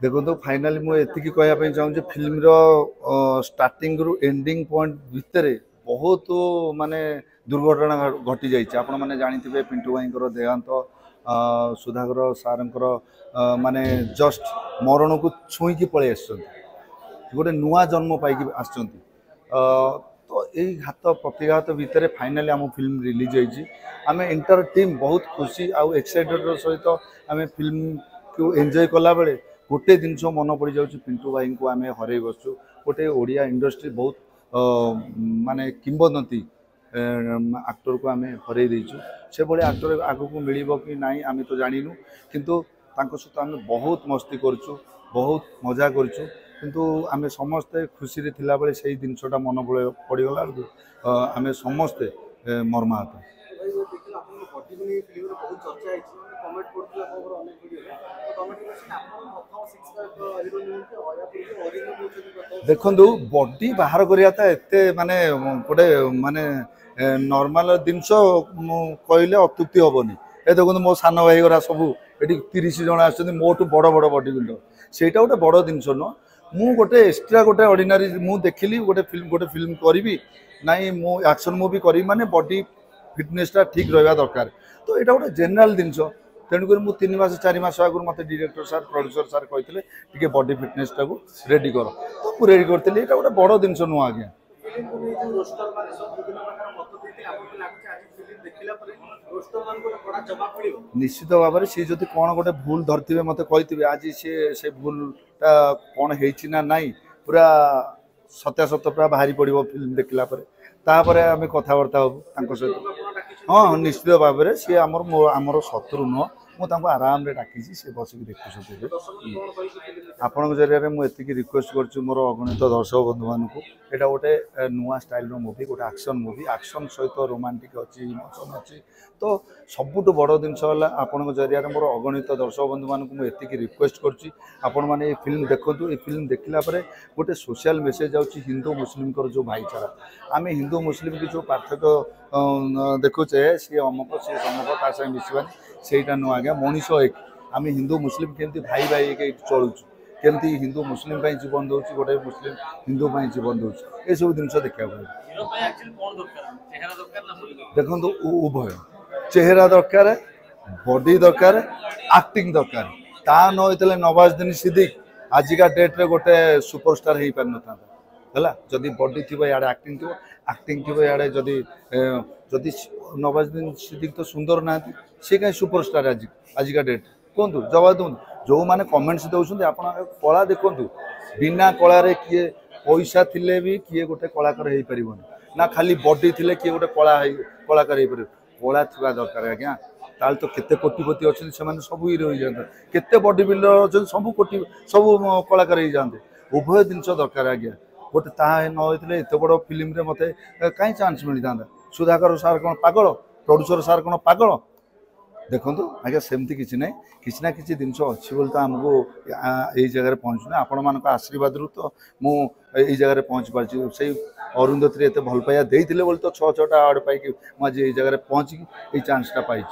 देखो तो फाइनाली मुझे कहवाई चाहूँ फिल्म स्टार्टिंग रु एंडिंग पॉइंट भितर बहुत माने दुर्घटना घटी जाइए आपण मैंने जानी पिंटू भाई देहांत सुधाकर सार माने जस्ट मरण को छुईकी पलि आस गोटे नुआ जन्म पाई आस तो यही घात प्रतिघात भितर फाइनाली आम फिल्म रिलीज होती आम इंटर टीम बहुत खुशी आउ एक्साइटेड सहित आम फिल्म को एंजॉय कला बेले गोटे जिनस मन पड़ जा पिंटू भाई को आम हर बसु गोटे ओडिया इंडस्ट्री बहुत माने किंवदंती आक्टर को आम हर देचु से भाई आक्टर आग को मिल कि ना आम तो जानू किंतु सहित आम बहुत मस्ती करुँ बहुत मजा करुँ किंतु आम समस्ते खुशी थिला बेले से जिनसटा मन पड़गला आम समस्ते मर्माहत। देखु बॉडी बाहर करवाटा एत माने गोटे माने नॉर्मल जिनस कहले अत्युक्ति हेनी ए देखो मो सान भाई गरा सब ये 30 जन आठ बड़ बड़ बॉडी बिल्डर सेटा गोटे बड़ जिनस नुह मु गोटे एक्सट्रा गोटे ऑर्डिनरी मु देखिली गोटे फिल्म करी ना मु एक्शन मूवी करी माने बॉडी फिटनेसटा ठीक रहा दरकार तो यहाँ गोटे जेनराल जिनस तेणुक मुझे 3 मास 4 मास आगुरी मत डायरेक्टर सार प्रोड्यूसर सार कहते टे बॉडी फिटनेसटा को रेडी कर तो मुझे रेडी करी यहाँ गोटे बड़ जिनस नुह आज्ञा। निश्चित भाव में सी जब कौन गोटे भूल धरते मत कही आज से भूलटा कौन है ना पूरा सत्यासत्य पूरा बाहरी पड़ो फिल्म देखला तापर आम कथबार्ता हूँ सहित हाँ निश्चित भाव में सी आमर शत्रु नुह मुझे आराम से डाकी सी बसिक देखुते आपण जरिए मुझे रिक्वेस्ट कर मोर अगणित दर्शक बंधु मानक यहाँ गोटे नुआ स्टाइल मूवी गोटे एक्शन सहित रोमांटिक अच्छी इमोशन अच्छी तो सबुठ बड़ जिनस आपण जरिए मोर अगणित दर्शक बंधु मानक मुझे रिक्वेस्ट कर फिल्म देखूँ ये फिल्म देखला गोटे सोशल मेसेज आउची हिंदू मुस्लिम जो भाईचारा आम हिंदू मुस्लिम की जो पार्थक्य देखुचे सी अमुक सी समक ता मिसवानी सेटा नुह आज्ञा मनीष एक आम हिंदू मुस्लिम केमती भाई भाई एक चलुँ केमती हिंदू मुस्लिम जीवन दौर गोटे मुस्लिम हिंदू जीवन दौर ये सब जिन देखा देखो उभय चेहरा दरकार बॉडी दरकार एक्टिंग दरकार ता नई नवाजुद्दीन सिद्दीकी आजिका डेट्रे गोटे सुपरस्टार हो पार ना है जदि बॉडी थी इे एक्टिंग थी इे जदि जदि नवाजुद्दीन सिद्दीकी तो सुंदर ना सी कहीं सुपरस्टार आजिका डेट कहतु जवाब दूँ जो मैंने कमेंट्स दौरान आप कला देखूँ बिना कलार किए पैसा थिले भी किए गोटे कलाकार हो पार ना खाली बॉडी थिले किए गोटे कलाकार हो पार कला थी दरकार आज्ञा ताल तो केते कोटिपति अच्छे से सब ये रही जाते केते बॉडी बिल्डर अच्छे सब कोटी सब कलाकार हो जाते उभय जिनस दरकार आज्ञा गोटे ताकि एत बड़ फिल्म मत कहीं चांस मिल था सुधाकर सार कौन पागल प्रोड्यूसर सार कौन पागल देखो आज्ञा सेमती किसी ना कि जिनस अच्छी बोल तो आमको यही जगह पहुँचना आपण मान आशीर्वाद रू तो मुझे जगह पहुँच पार्टी से अरुंधती एत भल पाइबा देते बोली तो 6-6टा अवार्ड पाई मुझे ये जगह पहुँचिकी ये चांसटा पाई।